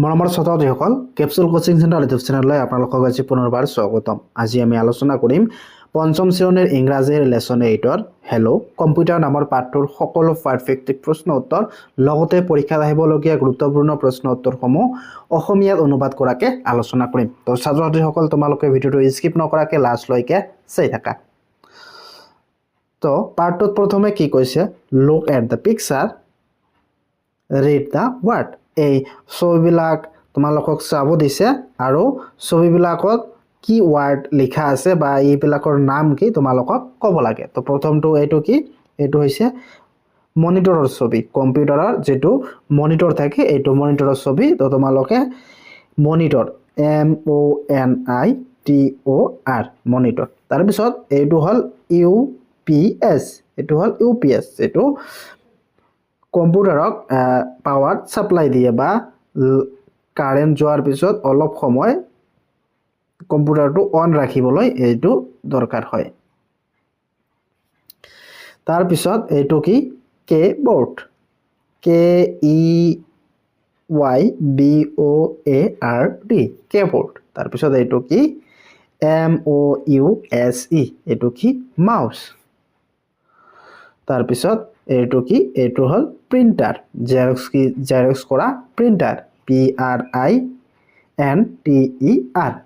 মৰমৰ ছাত্ৰ-ছাত্ৰীসকল capsule coaching centre YouTube চেনেললৈ আপোনালোকক আজি পুনৰবাৰ স্বাগতম। আজি আমি আলোচনা কৰিম পঞ্চম শ্ৰেণীৰ ইংৰাজীৰ লেসন 8ৰ হেল্ল কম্পিউটাৰ নামৰ পাঠটোৰ সকলো পাৰফেক্ট প্ৰশ্ন উত্তৰ লগতে পৰীক্ষাত আহিবলগীয়া গুৰুত্বপূৰ্ণ প্ৰশ্ন উত্তৰসমূহ অসমীয়াত অনুবাদ কৰাকে আলোচনা কৰিম। তো ছাত্ৰ-ছাত্ৰীসকল তোমালোকে ভিডিঅটো স্কিপ নকৰাকে লাষ্টলৈকে চাই থাকা। তো পাঠটোত প্ৰথমে কি কৈছে look at the picture read the word. এই ছবিবিলাক তোমালোকক চাব দিছে আৰু ছবিবিলাকত কি ৱাৰ্ড লিখা আছে বা এইবিলাকৰ নাম কি তোমালোকক ক'ব লাগে। তো প্ৰথমটো এইটো কি এইটো হৈছে মনিটৰৰ ছবি, কম্পিউটাৰৰ যেটো মনিটৰ থাকে এইটো মনিটৰৰ ছবি। তো তোমালোকে মনিটৰ MONITOR মনিটৰ। তাৰ পিছত এইটো হল UPS, এইটো হল UPS যেটো কম্পিউটাৰক পাৱাৰ সাপ্লাই দিয়ে বা কাৰেন্ট যোৱাৰ পিছত অলপ সময় কম্পিউটাৰটো অন ৰাখিবলৈ এইটো দৰকাৰ হয়। তাৰ পিছত এইটো কি কীবোৰ্ড, KEYBOARD কীবোৰ্ড। তাৰ পিছত এইটো কি MOUSE এইটো কি মাউস। তাৰ পিছত এইটো কি এইটো হল প্ৰিন্টাৰ, জেৰক্স কৰা প্ৰিন্টাৰ PRINTER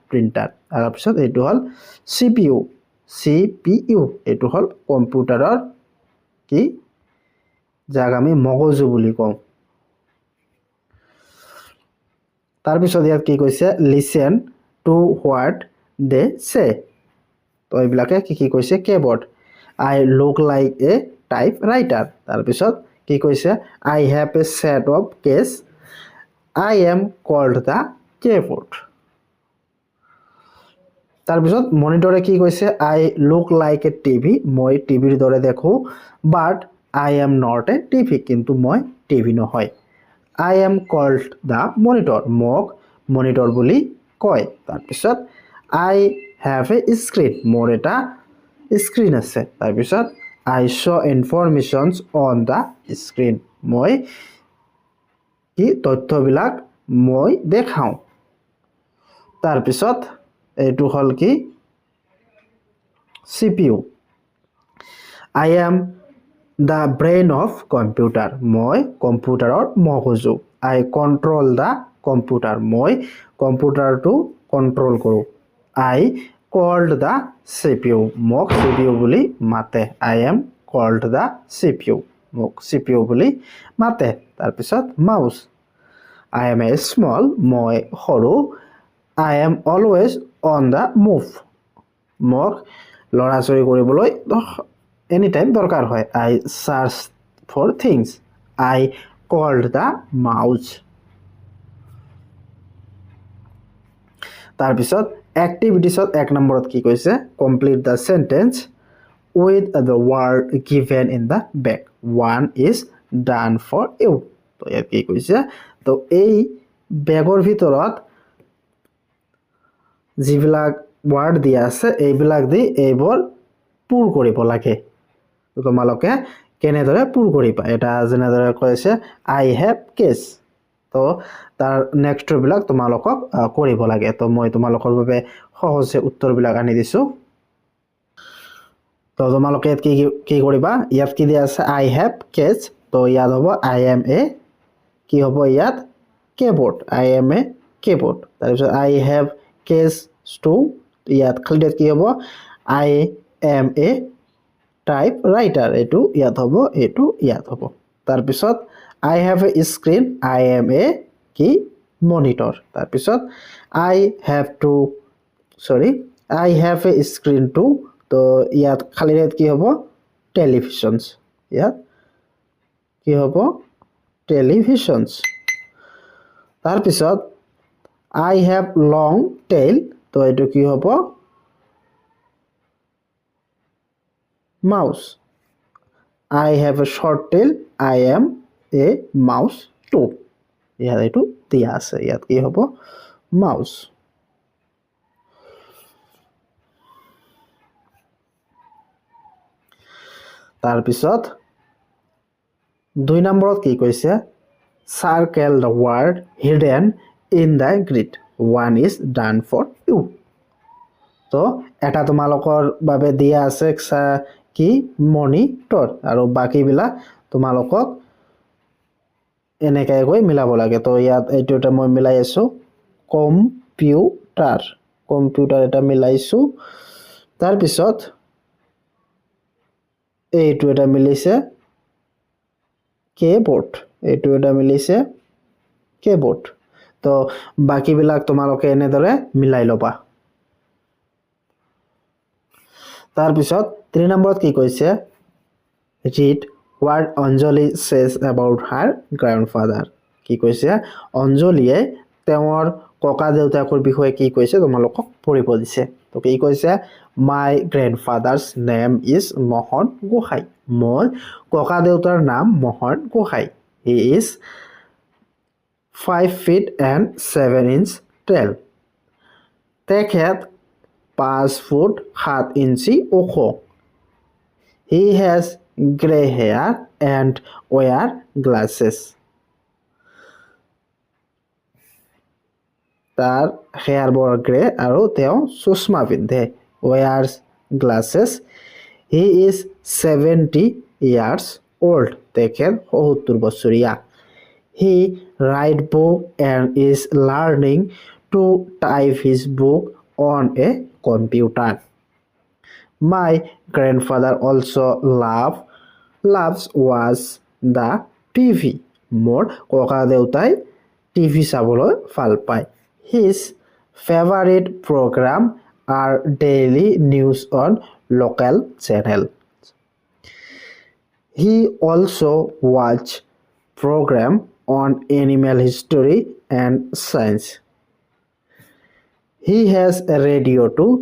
প্ৰিন্টাৰ। তাৰ পিছত এইটো হল CPU এইটো হল কম্পিউটাৰৰ কি যাক আমি মগজু বুলি কওঁ। তাৰ পিছত ইয়াত কি কৈছে লিসেন টু হোৱাট দে সে। তো এইবিলাকে কি কৈছে keyboard. I look like a typewriter. তাৰ পিছত কি কৈছে I have a set of keys. I am called the keyboard. তাৰ পিছত মনিটৰে কি কৈছে I look like a TV. মই টিভিৰ দৰে দেখো but I am not a TV. কিন্তু মই টিভি নহয়। I am called the monitor. মোক মনিটৰ বুলি কয়। তাৰ পিছত I have a screen. মোৰ এটা স্ক্ৰিন আছে। তাৰ পিছত I show informations on the screen. মই কি তথ্যবিলাক মই দেখাও। তাৰ পিছত এইটো হল কি CPU. I am the brain of computer. মই কম্পিউটাৰৰ মগজু। I control the computer. মই কম্পিউটাৰটো কন্ট্ৰোল কৰো। I called the CPU. মোক CPU বুলি মাতে। I am called the CPU. মোক CPU বুলি মাতে। তাৰ পিছত mouse. I am a small. মই সৰু। I am always on the move. মোক লৰাচৰি কৰিবলৈ এনি টাইম দৰকাৰ হয়। I search for things. I called the mouse. তাৰ পিছত এক্টিভিটিছত এক নম্বৰত কি কৈছে complete the sentence with the word given in the back. One is done for you. তো ইয়াত কি কৈছে তো এই বেগৰ ভিতৰত যিবিলাক ওয়াৰ্ড দিয়া আছে এইবিলাক দি এইবোৰ পূৰ কৰিব লাগে। তো তোমালোকে কেনেদৰে পূৰ কৰিবা এটা যেনেদৰে কৈছে I have keys. তো তাৰ নেক্সট বিলাক তোমালোকক কৰিব লাগে। তো মই তোমালোকৰ বাবে সহজে উত্তৰবিলাক আনি দিছো। তো তোমালোকে ইয়াত কি কৰিবা ইয়াত কি দিয়া আছে I have keys. তো ইয়াত হ'ব I am a কি হ'ব ইয়াত keyboard. I am a keyboard. তাৰ পিছত I have keys to ইয়াত খালিত কি হ'ব I am a typewriter. এইটো ইয়াত হ'ব এইটো ইয়াত হ'ব। তাৰ পিছত I have a screen. I am a কি monitor. তাৰ পিছত I have a screen too. তো ইয়াত খালিত কি হ'ব televisions. ইয়াত কি হ'ব televisions. তাৰ পিছত I have long tail. তো এইটো কি হ'ব mouse. I have a short tail. I am a mouse too. ইয়াত এইটো দিয়া আছে ইয়াত কি হ'ব mouse. তাৰ পিছত 2 নম্বৰত কি কৈছে circle the word hidden in the grid. One is done for you. তো এটা তোমালোকৰ বাবে দিয়া আছে কি মনিটৰ আৰু বাকিবিলাক তোমালোকক এনেকৈ গৈ মিলাব লাগে তো ইয়াত এইটো এটা মই মিলাই আছো কম্পিউটাৰ এটা মিলাইছো তাৰ পিছত এইটো এটা মিলিছে keyboard এইটো এটা মিলিছে keyboard তো বাকিবিলাক তোমালোকে এনেদৰে মিলাই লবা তাৰ পিছত 3 নম্বৰত কি কৈছে read what Anjali says about her grandfather কি কৈছে অঞ্জলিয়ে তেওঁৰ ককা দেউতাকৰ বিষয়ে কি কৈছে তোমালোকক পঢ়িব দিছে তো কি কৈছে my grandfather's name is Mohan Gohai মোৰ ককা দেউতাৰ নাম Mohan Gohain he is 5 feet and 7 inch tall তেখেত 5 ফুট 7 ইঞ্চি ওখ he has gray hair and wear glasses তাৰ হেয়াৰ বৰ গ্ৰে আৰু তেওঁ চশমা পিন্ধে wears glasses he is 70 years old তেখেত 70 বছৰীয়া he write book and is learning to type his book on a computer my grandfather also loves watch the TV মোৰ ককা দেউতাই টিভি চাবলৈ ভাল পায় his favorite program are daily news on local channel he also watch program on animal history and science he has a radio too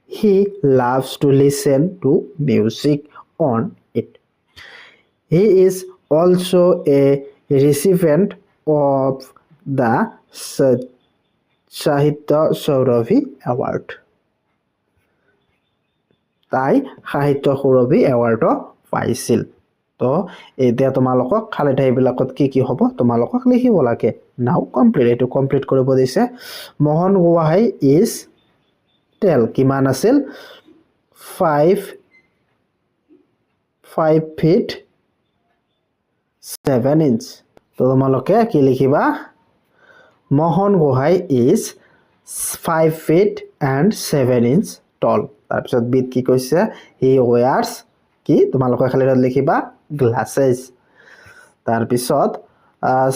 he loves to listen to music on it he is also a recipient of the Sahitya Sauravi Award তাই সাহিত্য সৌৰভী এৱাৰ্ডো পাইছিল তো এতিয়া তোমালোকক খালি ঠাইবিলাকত কি কি হ'ব তোমালোকক লিখিব লাগে নাও কমপ্লিট কৰিব দিছে মোহন গোহাই ইজ টেল কিমান আছিল 5 feet 7 inch তো তোমালোকে কি লিখিবা Mohan Gohain is 5 feet and 7 inch tall তাৰপিছত বিট কি কৈছে he wears কি তোমালোকে খালি লিখিবা glasses তাৰপিছত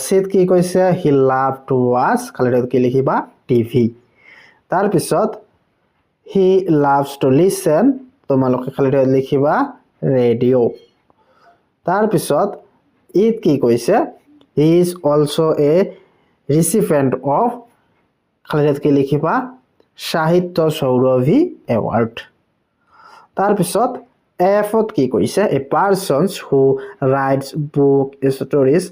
সিট কি কৈছে he love to watch খালি কি লিখিবা টিভি তাৰপিছত he loves to listen তোমালোকে খালি লিখিবা ৰেডিঅ তাৰপিছত ইট কি কৈছে he is also a recipient of খালি কি লিখিবা সাহিত্য সৌৰভী এৱাৰ্ড তাৰপিছত এফত কি কৈছে a persons who writes book stories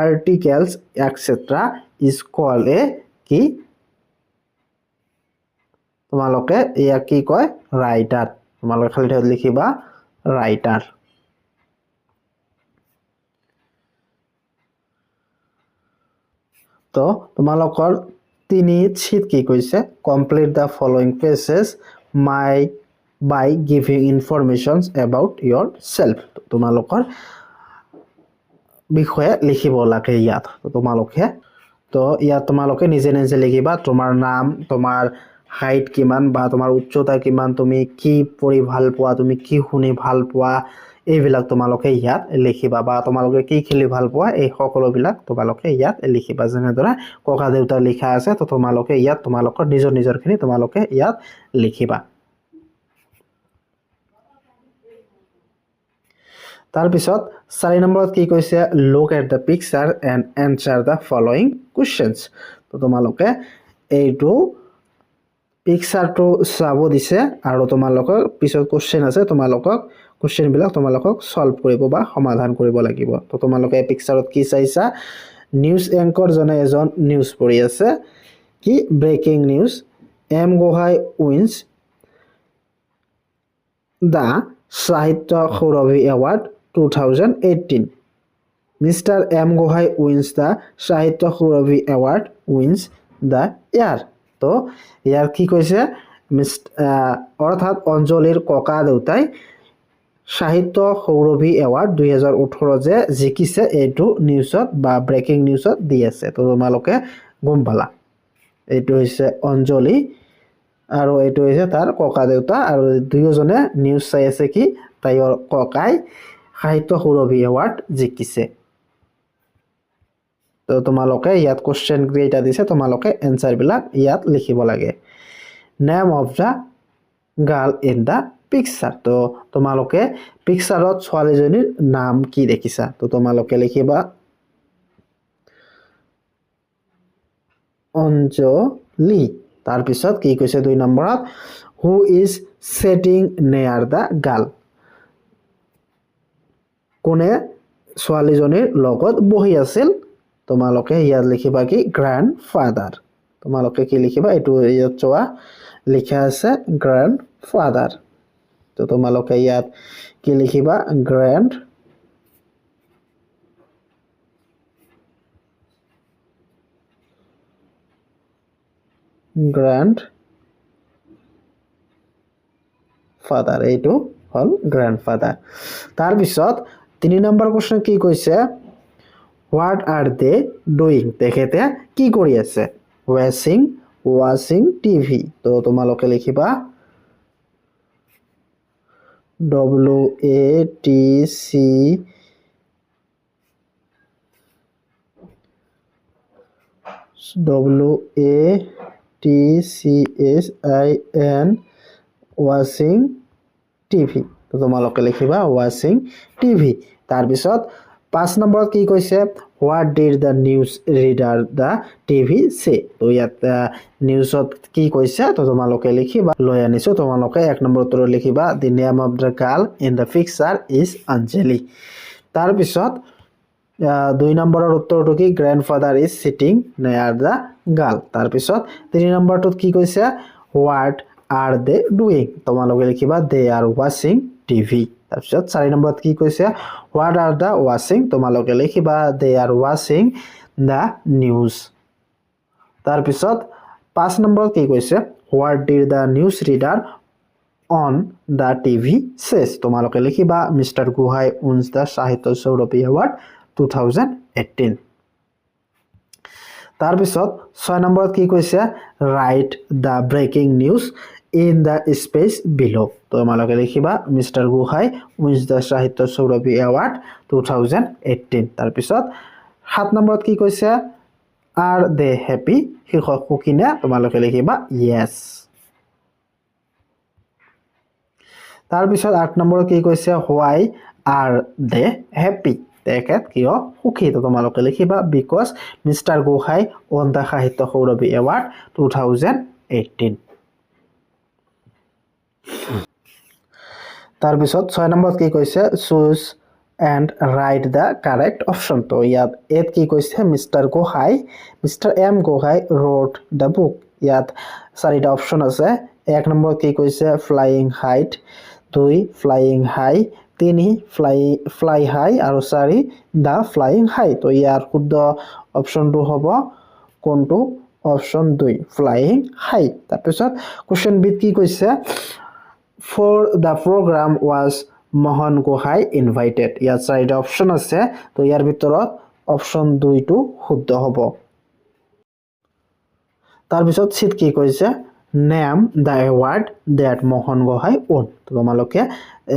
articles etc is called a কি তোমালোকে ইয়া কি কয় রাইটার তোমালোকে খালি লিখিবা রাইটার তো তোমালোকৰ তিনি শীত কি কৈছে complete the following pages by giving informations about yourself তোমালোকৰ বিষয়ে লিখিব লাগে ইয়াত তোমালোকে তো ইয়াত তোমালোকে নিজে নিজে লিখিবা তোমাৰ নাম তোমাৰ হাইট কিমান বা তোমাৰ উচ্চতা কিমান তুমি কি পঢ়ি ভাল পোৱা তুমি কি শুনি ভাল পোৱা এইবিলাক তোমালোকে ইয়াত লিখিবা বা তোমালোকে কি খেলি ভাল পোৱা এই সকলোবিলাক তোমালোকে ইয়াত লিখিবা যেনেদৰে ককা দেউতা লিখা আছে তো তোমালোকে ইয়াত তোমালোকৰ নিজৰখিনি তোমালোকে ইয়াত লিখিবা তাৰপিছত 4 নম্বৰত কি কৈছে look at the picture and answer the following questions তো তোমালোকে এইটো পিকচাৰটো চাব দিছে আৰু তোমালোকৰ পিছত কোশ্চেন আছে তোমালোকক কোশ্চেন বিলাক তোমালোকক সলভ কৰিব বা সমাধান কৰিব লাগিব তো তোমালোকে এই পিকচাৰত কি চাইছা নিউজ এংকৰ জনে এজন নিউজ পঢ়ি আছে কি breaking news M Gohain wins the Sahitya Saurabhi award 2018 Mr. M. Gohai wins the Sahitya Sauravi Award wins the air. তো ইয়াৰ কি কৈছে অৰ্থাৎ অঞ্জলিৰ ককা দেউতাই সাহিত্য সৌৰভী এৱাৰ্ড 2018 যে জিকিছে এইটো নিউজত বা ব্ৰেকিং নিউজত দি আছে। তো তোমালোকে গম পালা এইটো হৈছে অঞ্জলি আৰু এইটো হৈছে তাৰ ককা দেউতা আৰু দুয়োজনে নিউজ চাই আছে কি তাইৰ ককাই সাহিত্য সৌৰভী এৱাৰ্ড জিকিছে। তো তোমালোকে ইয়াত কোশ্চেন কেইটা দিছে তোমালোকে এনসাৰবিলাক ইয়াত লিখিব লাগে। Name of the girl in the picture. তো তোমালোকে পিকচাৰত ছোৱালীজনীৰ নাম কি দেখিছা? তো তোমালোকে লিখিবা অঞ্জলি। তাৰপিছত কি কৈছে 2 নম্বৰত who is sitting near the girl. কোনে ছোৱালীজনীৰ লগত বহি আছিল? তোমালোকে ইয়াত লিখিবা কি গ্ৰ্যান্ড ফাদাৰ। তোমালোকে কি লিখিবা এইটো ইয়াত চোৱা লিখা আছে গ্ৰ্যান্ড ফাদাৰ। তো তোমালোকে ইয়াত কি লিখিবা গ্ৰ্যান্ড ফাদাৰ, এইটো হল গ্ৰ্যান্ড ফাদাৰ। তাৰপিছত 3 নম্বৰ কোশ্চেন কি কৈছে হোৱাট আৰ দে ডুইং। তেখেতে কি কৰি আছে? ৱাচিং টিভি। তো তোমালোকে লিখিবা WATCHIN ৱাচিং টিভি। তো তোমালোকে লিখিবা ৱাচিং টিভি। তাৰপিছত 5 নম্বৰত কি কৈছে what did the news reader the TV say. তো ইয়াত নিউজত কি কৈছে তো তোমালোকে লিখিবা লৈ আনিছো। তোমালোকে 1 নম্বৰ উত্তৰ লিখিবা the name of the girl in the picture is Anjali. তাৰপিছত 2 নম্বৰৰ উত্তৰটো কি grandfather is sitting near the girl. তাৰপিছত 3 নম্বৰটোত কি কৈছে হোৱাট আৰ দে ডুইং। তোমালোকে লিখিবা দে আৰ ৱাচিং টিভি। তাৰপিছত 4 নম্বৰত কি কৈছে হোৱাট আৰ দ্য ৱাচিং। তোমালোকে লিখিবা দে আৰ ৱাচিং দ্য নিউজ। তাৰপিছত 5 নম্বৰত কি কৈছে what did the news reader on the TV says. তোমালোকে লিখিবা mister Gohain wins the Sahitya Saurabhi award 2018। তাৰপিছত 6 নম্বৰত কি কৈছে right the breaking news in the space বিলো। তোমালোকে লিখিবা mister Gohain wins the Sahitya Saurabhi award 2018। তাৰপিছত 7 নম্বৰত কি কৈছে আৰ দে হেপী শীৰ্ষক সুকিনে। তোমালোকে লিখিবা য়েছ। তাৰপিছত 8 নম্বৰত কি কৈছে হোৱাই আৰ দে হেপী। তেখেত কিয় সুখী? তো তোমালোকে লিখিবা because mister Gohain won the Sahitya Saurabhi award 2018। তাৰপিছত 6 নম্বৰত কি কৈছে choose and write the correct option. তো ইয়াত এত কি কৈছে mister M Gohain read the book. ইয়াত 4টা অপশ্যন আছে। 1 নম্বৰত কি কৈছে flying height, 2 flying high, 3 fly high আৰু 4 দ্য ফ্লাইং হাই। তো ইয়াৰ শুদ্ধ অপশ্যনটো হ'ব কোনটো অপশ্যন 2 ফ্লাইং হাই। তাৰপিছত কুৱেশ্যন বিত কি কৈছে for the program was Mohan Gohai invited. ইয়াত 4টা অপশ্যন আছে। তো ইয়াৰ ভিতৰত অপশ্যন 2টো শুদ্ধ হ'ব। তাৰপিছত চিট কি কৈছে name the award that Mohan Gohai won. তোমালোকে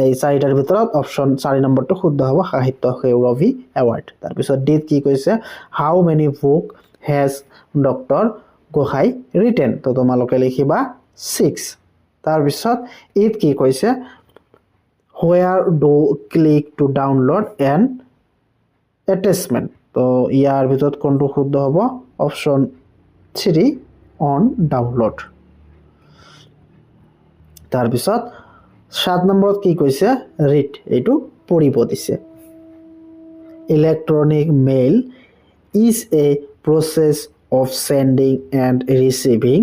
এই 4টাৰ ভিতৰত অপশ্যন 4 নম্বৰটো শুদ্ধ হ'ব সাহিত্য সৌৰভী এৱাৰ্ড। তাৰপিছত ডিত কি কৈছে how many book has doctor Gohain written. তো তোমালোকে লিখিবা 6। তাৰপিছত ইত কি কৈছে where do click to download an attachment. তো ইয়াৰ ভিতৰত কোনটো শুদ্ধ হ'ব অপশ্যন 3 অন ডাউনলোড। তাৰপিছত 7 নম্বৰত কি কৈছে ৰিড, এইটো পঢ়িব দিছে। Electronic mail is a process of sending and receiving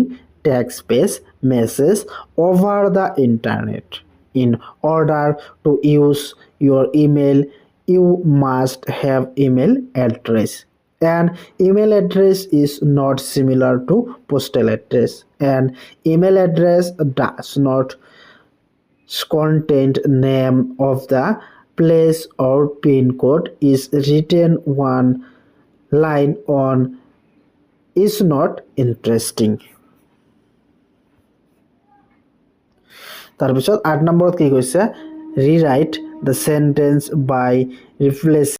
text based message over the internet. In order to use your email you must have email address An email address is not similar to postal address. An email address does not contain name of the place or pin code is written one line on is not interesting. তাৰপিছত 8 নম্বৰত কি কৈছে rewrite the sentence by ৰিপ্লেস